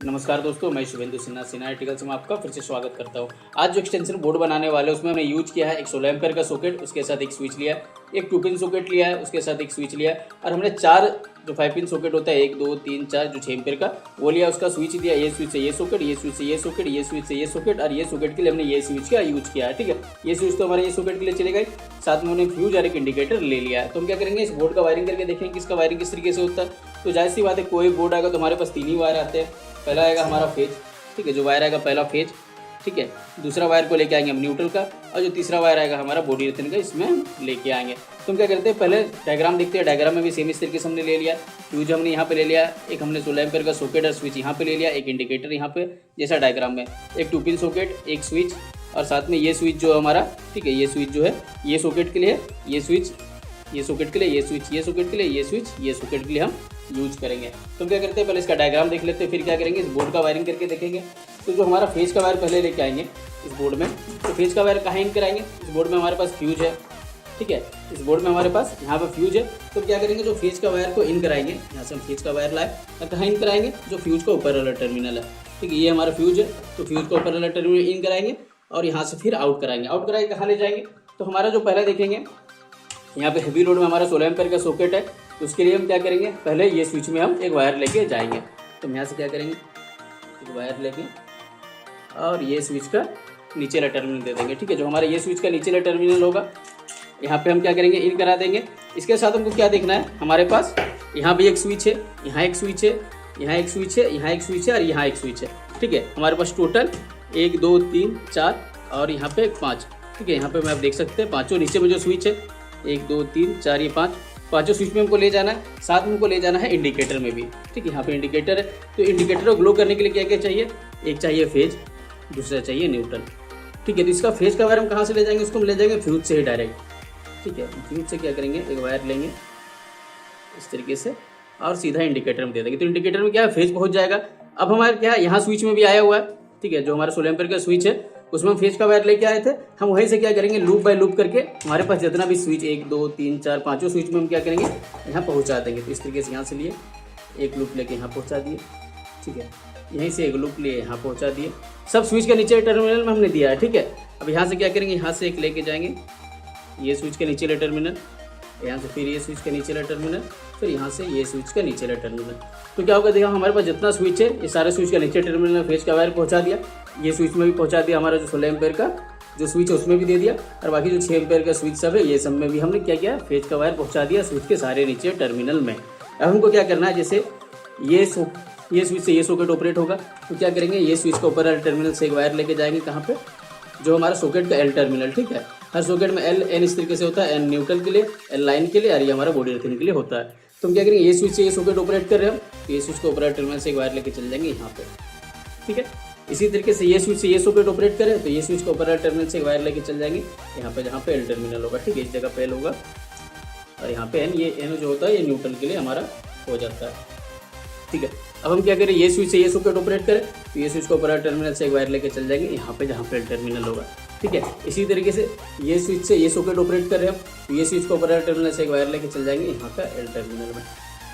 नमस्कार दोस्तों, मैं शुभेंदु सिन्हा सिन्हा आर्टिकल्स में आपका फिर से स्वागत करता हूं। आज जो एक्सटेंशन बोर्ड बनाने वाले हैं उसमें हमने यूज किया है एक 16 एम्पेयर का सॉकेट, उसके साथ एक स्विच लिया है, एक 2 पिन सॉकेट लिया है, उसके साथ एक स्विच लिया है और हमने 4 जो 5 पिन सॉकेट होता है 1 2 3 4 जो 6 एम्पेयर का वो लिया, उसका स्विच दिया। ये स्विच से ये सॉकेट, ये स्विच से ये सॉकेट, ये स्विच से ये सॉकेट और ये सॉकेट के लिए हमने ये स्विच का यूज किया है। ठीक है, ये स्विच तो हमारे ये सॉकेट के लिए चलेगा ही, साथ में हमने फ्यूज और एक इंडिकेटर ले लिया है। तो हम क्या करेंगे, इस बोर्ड का वायरिंग करके देखेंगे कि इसका वायरिंग किस तरीके से होता है। तो जाहिर सी बात है, कोई बोर्ड आएगा तो हमारे पास 3 ही वायर आते हैं। पहला आएगा हमारा फेज, ठीक है, जो वायर आएगा पहला फेज, ठीक है। दूसरा वायर को लेके आएंगे हम न्यूट्रल का और जो तीसरा वायर आएगा हमारा बॉडी अर्थिंग का, इसमें हम लेके आएंगे। तो हम क्या करते हैं, पहले डायग्राम देखते हैं। डायग्राम में भी सेम इस तरीके से हमने ले लिया, फ्यूज हमने यहाँ पे ले लिया, एक हमने 16 एम्पेयर का सॉकेट और स्विच यहाँ पे ले लिया, एक इंडिकेटर यहाँ पे जैसा डायग्राम में, एक 2 पिन सॉकेट, एक स्विच और साथ में ये स्विच जो हमारा, ठीक है, ये स्विच जो है ये सॉकेट के लिए, ये स्विच ये सॉकेट के लिए, ये स्विच ये सॉकेट के लिए, ये स्विच ये सॉकेट के लिए हम यूज करेंगे। तो हम क्या करते हैं, पहले इसका डायग्राम देख लेते हैं, फिर क्या करेंगे, इस बोर्ड का वायरिंग करके देखेंगे। तो जो हमारा फेज का वायर पहले लेके आएंगे इस बोर्ड में, तो फेज का वायर कहाँ इन कराएंगे, इस बोर्ड में हमारे पास फ्यूज है, ठीक है, इस बोर्ड में हमारे पास यहाँ पे फ्यूज है। तो क्या करेंगे, जो फेज का वायर को इन कराएंगे, यहाँ से हम फेज का वायर लाए और कहाँ इन कराएंगे, जो फ्यूज का ऊपर वाला टर्मिनल है, ठीक है, ये हमारा फ्यूज है, तो फ्यूज का ऊपर वाला टर्मिनल इन कराएंगे और यहाँ से फिर आउट कराएंगे। आउट कराएंगे कहाँ ले जाएंगे, तो हमारा जो पहले देखेंगे यहाँ पे हेवी लोड में हमारा 16 एम्पेयर का सॉकेट है, तो उसके लिए हम क्या करेंगे, पहले ये स्विच में हम एक वायर लेके जाएंगे। तो हम यहाँ से क्या करेंगे, एक वायर लेके और ये स्विच का नीचे वाला टर्मिनल दे देंगे, ठीक है। जो हमारा ये स्विच का नीचे वाला टर्मिनल होगा, यहाँ पे हम क्या करेंगे, इन करा देंगे। इसके साथ हमको क्या देखना है, हमारे पास यहाँ भी एक स्विच है, यहाँ एक स्विच है, यहाँ एक स्विच है, यहाँ एक स्विच है और यहाँ एक स्विच है, ठीक है। हमारे पास टोटल 1 2 3 4 और यहाँ पे 5, ठीक है। यहाँ पे मैं आप देख सकते हैं पाँचों नीचे में जो स्विच है 1 2 3 4 ये 5 पाँचों स्विच में हमको ले जाना है। साथ में हमको ले जाना है इंडिकेटर में भी, ठीक है। यहाँ पे इंडिकेटर है, तो इंडिकेटर को ग्लो करने के लिए क्या क्या चाहिए, एक चाहिए फेज, दूसरा चाहिए न्यूट्रल, ठीक है। तो इसका फेज का वायर हम कहाँ से ले जाएंगे, उसको हम ले जाएंगे फ्यूज से ही डायरेक्ट, ठीक है। फ्यूज से क्या करेंगे, एक वायर लेंगे इस तरीके से और सीधा इंडिकेटर में दे देंगे। तो इंडिकेटर में क्या है, फेज पहुँच जाएगा। अब हमारे क्या है, यहाँ स्विच में भी आया हुआ है, ठीक है, जो हमारा 16 एम्पेयर का स्विच है उसमें हम फेज का वायर लेके आए थे। हम वहीं से क्या करेंगे, लूप बाय लूप करके हमारे पास जितना भी स्विच 1 2 3 4 पाँचों स्विच में हम क्या करेंगे, यहाँ पहुँचा देंगे। तो इस तरीके से यहाँ से लिए एक लूप लेके यहाँ पहुँचा दिए, ठीक है, यहीं से एक लूप लिए यहाँ पहुँचा दिए। सब स्विच के नीचे टर्मिनल में हमने दिया है, ठीक है। अब यहाँ से क्या करेंगे, यहाँ से एक लेके जाएंगे ये स्विच के नीचे वाला टर्मिनल, यहाँ से फिर ये स्विच का नीचे वाला टर्मिनल, फिर यहाँ से ये स्विच का नीचे वाला टर्मिनल। तो क्या होगा, देखा हमारे पास जितना स्विच है ये सारे स्विच का नीचे टर्मिनल में फेज का वायर पहुँचा दिया, ये स्विच में भी पहुँचा दिया, हमारा जो 16 एम्पेयर का जो स्विच है उसमें भी दे दिया और बाकी जो 6 एम्पेयर का स्विच सब है ये सब में भी हमने क्या किया, फेज का वायर पहुँचा दिया स्विच के सारे नीचे टर्मिनल में। अब हमको क्या करना है, जैसे ये स्विच से ये सॉकेट ऑपरेट होगा, तो क्या करेंगे, ये स्विच का ऊपर वाले टर्मिनल से एक वायर लेके जाएंगे कहाँ पे, जो हमारा सॉकेट का एल टर्मिनल, ठीक है। हर सॉकेट में एल एन इस तरीके से होता है, एन न्यूट्रल के लिए, एल लाइन के लिए और ये हमारा बॉडी अर्थिंग के लिए होता है। तो हम क्या करेंगे, ये स्विच से ये सॉकेट ऑपरेट कर रहे हैं, तो ये स्विच को ऊपर टर्मिनल से एक वायर लेके चल जाएंगे यहाँ पे, ठीक है। इसी तरीके से ये स्विच से ये सॉकेट ऑपरेट करें, तो ये स्विच को ऊपर टर्मिनल से एक वायर लेके चल जाएंगे यहाँ पे, जहाँ पे एल टर्मिनल होगा, ठीक है, इस जगह पे एल होगा और यहाँ पे एन, ये एन जो होता है ये न्यूट्रल के लिए हमारा हो जाता है, ठीक है। अब हम क्या करें, ये स्विच से ये सॉकेट ऑपरेट करें, तो ये स्विच को ऊपर टर्मिनल से एक वायर लेके चल जाएंगे यहाँ पे, जहाँ पे एल टर्मिनल होगा, ठीक है। इसी तरीके से ये स्विच से ये सॉकेट ऑपरेट कर रहे हैं, तो ये स्विच को ऊपर टर्मिनल से एक वायर लेके चल जाएंगे यहाँ पे एल टर्मिनल में,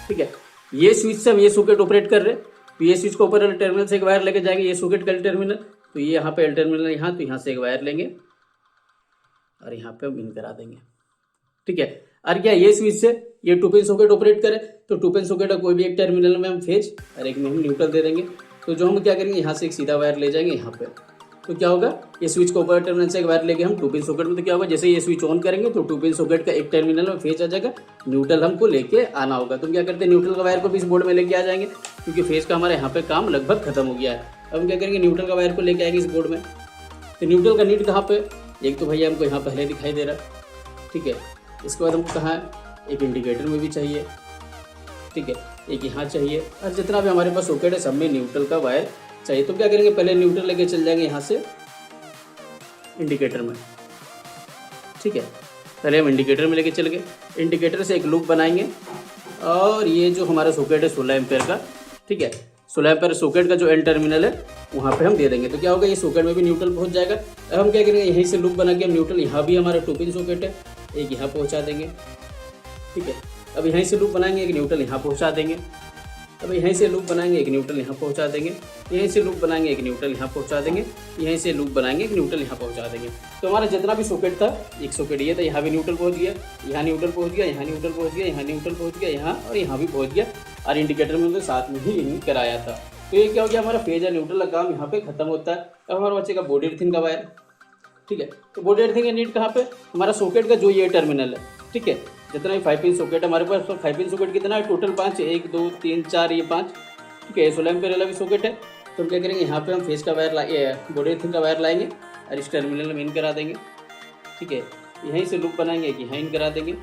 ठीक है। ये स्विच से हम ये सॉकेट ऑपरेट कर रहे हैं, तो ये स्विच को ऊपर टर्मिनल से एक वायर लेके जाएंगे ये सॉकेट का एल टर्मिनल, तो ये यहाँ पे एल टर्मिनल यहाँ, तो यहाँ से एक वायर लेंगे और यहाँ पे हम इन करा देंगे, ठीक है। और क्या ये स्विच से ये 2 पिन सॉकेट ऑपरेट करें, तो 2 पिन सॉकेट का कोई भी एक टर्मिनल में हम फेज और एक में हम न्यूट्रल दे देंगे। तो जो हम क्या करेंगे, यहाँ से एक सीधा वायर ले जाएंगे यहाँ पे, तो क्या होगा, ये स्विच को ऊपर टर्मिनल से एक वायर लेके हम 2 पिन सॉकेट में, तो क्या होगा, जैसे ये स्विच ऑन करेंगे तो 2 पिन सॉकेट का एक टर्मिनल में फेज आ जाएगा, न्यूट्रल हमको लेके आना होगा। तो क्या करते हैं, न्यूट्रल का वायर को भी इस बोर्ड में लेके आ जाएंगे, क्योंकि फेज का हमारे यहाँ पे काम लगभग खत्म हो गया है। अब हम क्या करेंगे, न्यूट्रल का वायर को लेके आएंगे इस बोर्ड में। तो न्यूट्रल का नीड कहाँ पे, एक तो भैया हमको यहाँ पहले दिखाई दे रहा है, ठीक है। इसके बाद हमको कहाँ है, एक इंडिकेटर में भी चाहिए, ठीक है, एक यहाँ चाहिए और जितना भी हमारे पास सॉकेट है सब में न्यूट्रल का वायर चाहिए। तो क्या करेंगे, पहले न्यूट्रल लेके चल जाएंगे यहाँ से इंडिकेटर में, ठीक है। पहले हम इंडिकेटर में लेके चल गए, इंडिकेटर से एक लूप बनाएंगे और ये जो हमारा सॉकेट है 16 एम्पेयर का, ठीक है, 16 एम्पेयर सॉकेट का जो एन टर्मिनल है वहाँ पे हम दे देंगे। तो क्या होगा, ये सॉकेट में भी न्यूट्रल पहुँच जाएगा। अब हम क्या करेंगे, यहीं से लूप बना के हम न्यूट्रल, यहाँ भी हमारा 2 पिन सॉकेट है, एक यहाँ पहुँचा देंगे, ठीक है। अब यहीं से लूप बनाएंगे, एक न्यूट्रल यहाँ पहुँचा देंगे, अब यहीं से लूप बनाएंगे, एक न्यूट्रल यहाँ पहुँचा देंगे, यहीं से लूप बनाएंगे, एक न्यूट्रल यहाँ पहुँचा देंगे, यहीं से लूप बनाएंगे, एक न्यूट्रल यहाँ पहुँचा देंगे। तो हमारा जितना भी सॉकेट था, एक सॉकेट ये था, यहाँ भी न्यूट्रल पहुँच गया, यहाँ न्यूट्रल पहुँच गया, यहाँ न्यूट्रल पहुँच गया, यहाँ न्यूट्रल पहुँच गया, यहाँ और यहाँ भी पहुँच गया, और इंडिकेटर में साथ में ही लिंक कराया था। तो ये क्या हो गया, हमारा फेज और न्यूट्रल का काम यहाँ पे खत्म होता है। अब हमारा बच्चे का बॉडी अर्थिंग का वायर, ठीक है। तो बॉडी अर्थिंग का नीड कहाँ पे, हमारा सॉकेट का जो ये टर्मिनल है, ठीक है, जितना भी 5 पिन सॉकेट हमारे पास, 5 पिन सॉकेट कितना है टोटल 5, 1 2 3 4 ये 5, ठीक है। 16 एम्पीयर वाला भी सॉकेट है। तो हम क्या करेंगे, यहाँ पे हम फेज का वायर बॉडी अर्थिंग का वायर लाएंगे और इस टर्मिनल में इन करा देंगे, ठीक है। यहीं से लूप बनाएंगे कि यहाँ इन करा देंगे,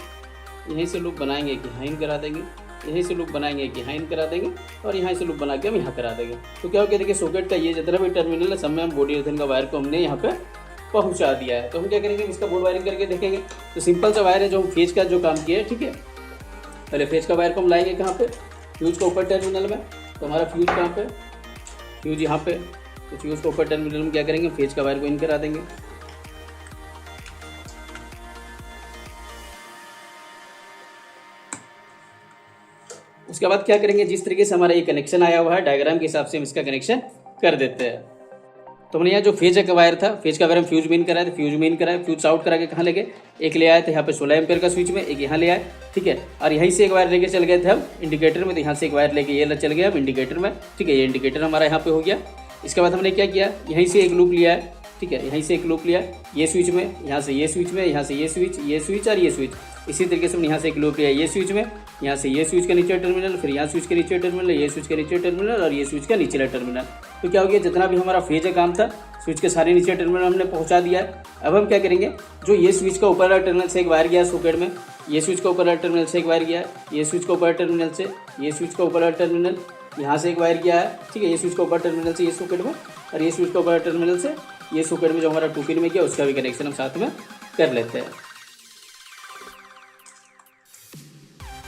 यहीं से लूप बनाएंगे कि यहाँ इन करा देंगे, यहीं से लूप बनाएंगे कि यहाँ इन करा देंगे, और यहाँ से लूप बना के हम यहाँ करा देंगे। तो क्या हो गया, देखिए सॉकेट का ये जितना भी टर्मिनल है सब में हम बॉडी अर्थिंग का वायर को हमने यहाँ पे पहुँचा दिया है। तो हम क्या करेंगे, इसका बोर्ड वायरिंग करके देखेंगे। तो सिंपल सा वायर है जो हम फेज का जो काम किया है, ठीक है। पहले फेज का वायर को हम लाएंगे कहाँ पे, फ्यूज का ऊपर टर्मिनल में। तो हमारा फ्यूज कहाँ पे, फ्यूज यहाँ पे। तो फ्यूज का ऊपर टर्मिनल में क्या करेंगे, फेज का वायर को इन करा देंगे। उसके बाद क्या करेंगे, जिस तरीके से हमारा ये कनेक्शन आया हुआ है डायग्राम के हिसाब से हम इसका कनेक्शन कर देते हैं। तो हमने यहाँ जो फेज का वायर था, फेज का वायर हम फ्यूज में इन कराए थे, फ्यूज में इन कराए, फ्यूज आउट करा के कहाँ ले गए, एक ले आए थे यहाँ पे 16 एम्पीयर का स्विच में, एक यहाँ ले आए, ठीक है। और यहीं से एक वायर लेके चल गए थे हम इंडिकेटर में। तो यहाँ से एक वायर लेके ये चल गए हम इंडिकेटर में, ठीक है। ये इंडिकेटर हमारा यहाँ पे हो गया। इसके बाद हमने क्या किया, यहीं से एक लूप लिया है, ठीक है, यहीं से एक लूप लिया ये स्विच में, यहाँ से ये स्विच में, यहाँ से ये स्विच और ये स्विच। इसी तरीके से हमने यहाँ से एक लूप लिया ये स्विच में, यहाँ से ये स्विच का नीचे टर्मिनल, फिर यहाँ स्विच के नीचे टर्मिनल, ये स्विच के नीचे टर्मिनल और ये स्विच का नीचे टर्मिनल। तो क्या हो गया, जितना भी हमारा फेज का काम था स्विच के सारे नीचे टर्मिनल हमने पहुँचा दिया है। अब हम क्या करेंगे, जो ये स्विच का ऊपर वाला टर्मिनल से एक वायर गया सॉकेट में, ये स्विच का ऊपर वाला टर्मिनल से एक वायर गया है, ये स्विच का ऊपर टर्मिनल से, ये स्विच का ऊपर वाला टर्मिनल यहाँ से एक वायर गया है, ठीक है। ये स्विच का ऊपर टर्मिनल से ये सॉकेट में, और ये स्विच का ऊपर टर्मिनल से ये सॉकेट में जो हमारा 2 पिन में गया उसका भी कनेक्शन हम साथ में कर लेते हैं।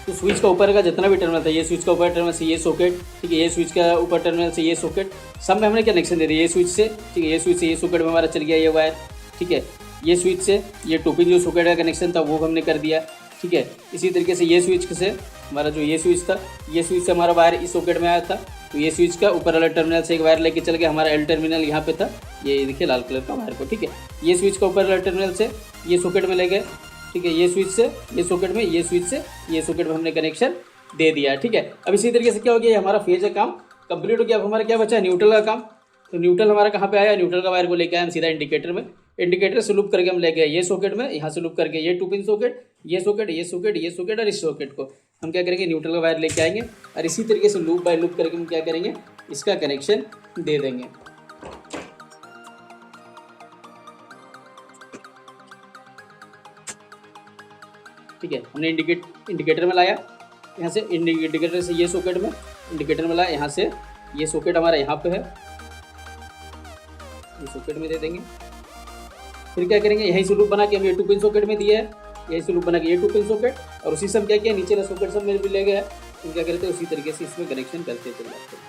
तो स्विच का ऊपर का जितना भी टर्मिनल था, ये स्विच का ऊपर टर्मिनल से ये सॉकेट, ठीक है, ये स्विच का ऊपर टर्मिनल से ये सॉकेट, सब में हमने कनेक्शन दे दिया। ये स्विच से, ठीक है, ये स्विच से ये सॉकेट में हमारा चल गया ये वायर, ठीक है। ये स्विच से ये 2 पिन जो सॉकेट का कनेक्शन था वो हमने कर दिया, ठीक है। इसी तरीके से ये स्विच से हमारा जो ये स्विच था, ये स्विच से हमारा वायर इस सॉकेट में आया था। तो ये स्विच का ऊपर वाला टर्मिनल से एक वायर लेके चल गया, हमारा एल टर्मिनल यहाँ पे था, ये देखिए लाल कलर का वायर को, ठीक है। ये स्विच का ऊपर वाला टर्मिनल से ये सॉकेट में ले गए, ठीक है। ये स्विच से ये सॉकेट में, ये स्विच से ये सॉकेट में हमने कनेक्शन दे दिया, ठीक है। अब इसी तरीके से क्या हो गया, हमारा फेज का काम कंप्लीट हो गया। अब हमारा क्या बचा, न्यूट्रल का काम। तो न्यूट्रल हमारा कहाँ पे आया, न्यूट्रल का वायर को लेके आए हम सीधा इंडिकेटर में, इंडिकेटर से लूप करके हम ले गए ये सॉकेट में, यहाँ से लूप करके ये 2 पिन सॉकेट, ये सॉकेट, ये सॉकेट, ये सॉकेट और इस सॉकेट को हम क्या करेंगे, न्यूट्रल का वायर लेके आएंगे और इसी तरीके से लूप बाय लूप करके हम क्या करेंगे, इसका कनेक्शन दे देंगे। ठीक है, हमने इंडिकेटर में लाया, यहाँ से इंडिकेटर से ये सॉकेट में, इंडिकेटर में लाया, यहाँ से ये सॉकेट हमारा यहाँ पे है, ये सॉकेट में दे देंगे। फिर क्या करेंगे, यहीं से लूप बना के हम ये 2 पिन सॉकेट में दिया है, यहीं से लूप बना के ये 2 पिन सॉकेट, और उसी से हम क्या किया, नीचे वाला सॉकेट सब मेरे भी ले गया है। हम क्या करते हैं, उसी तरीके से इसमें कनेक्शन करते चले जाते हैं।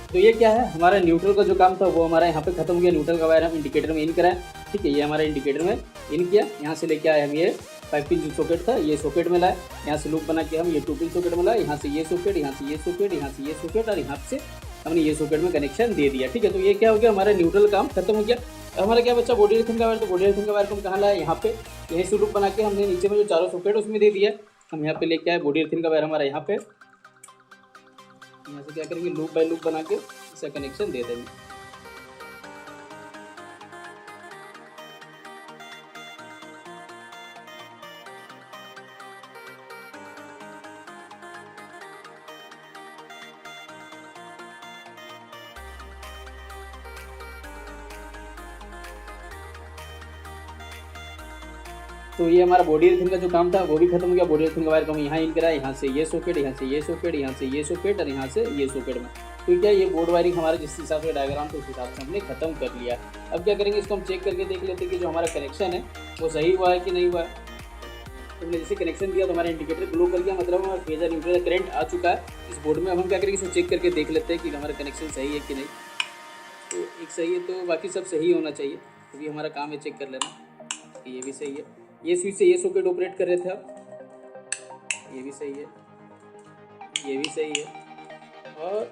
तो ये क्या है, हमारा न्यूट्रल का जो काम था वो हमारा यहाँ पे खत्म हो गया। न्यूट्रल का वायर हम इंडिकेटर में इन कराए, ठीक है, ये हमारा इंडिकेटर में इन किया, यहाँ से लेके आए हम ये 5 पिन जो सॉकेट था ये सॉकेट में लाए, यहाँ से लूप बना के हम ये 2 पिन सॉकेट में लाए, यहाँ से ये सॉकेट, यहाँ से ये सॉकेट, यहाँ से ये सॉकेट और यहाँ से हमने ये सॉकेट में कनेक्शन दे दिया। ठीक है, तो ये क्या हो गया, हमारा न्यूट्रल काम खत्म हो गया। अब हमारा क्या बच्चा, बॉडी अर्थिंग का वायर। तो बॉडी अर्थिंग का वायर को हम कहाँ लाए, यहाँ पे, यहीं से लूप बना के हमने नीचे में जो चारों सॉकेट उसमें दे दिया। हम यहाँ पे लेके आए बॉडी अर्थिंग का वायर हमारा यहाँ पे, यहाँ से क्या करेंगे, लूप बाय लूप बना के इसका कनेक्शन दे देंगे। तो ये हमारा बॉडी अर्थिंग का जो काम था वो भी खत्म हो गया। बॉडी अर्थिंग का वायर को हम यहाँ इन करा, यहाँ से ये सॉकेट, यहाँ से ये सॉकेट, यहाँ से ये सॉकेट और यहाँ से ये सॉकेट में। तो क्या ये बोर्ड वायरिंग हमारा जिस हिसाब से डायग्राम था उस हिसाब से हमने खत्म कर लिया। अब क्या करेंगे, इसको हम चेक करके देख लेते हैं कि जो हमारा कनेक्शन है वो सही हुआ है कि नहीं हुआ है। तो हमने जैसे कनेक्शन दिया तो हमारा इंडिकेटर ग्लो कर गया, मतलब हमारा फेजर न्यूट्रल करंट आ चुका है इस बोर्ड में। अब हम क्या करेंगे, इसको चेक करके देख लेते हैं कि हमारा कनेक्शन सही है कि नहीं। तो एक सही है तो बाकी सब सही होना चाहिए। अभी हमारा काम है चेक कर लेना कि ये भी सही है। ये स्विच से ये सॉकेट ऑपरेट कर रहे थे आप, ये भी सही है, ये भी सही है और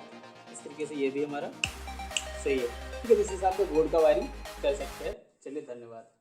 इस तरीके से ये भी हमारा सही है। ठीक है, इस हिसाब से बोर्ड का वायरिंग कर सकते हैं। चलिए धन्यवाद।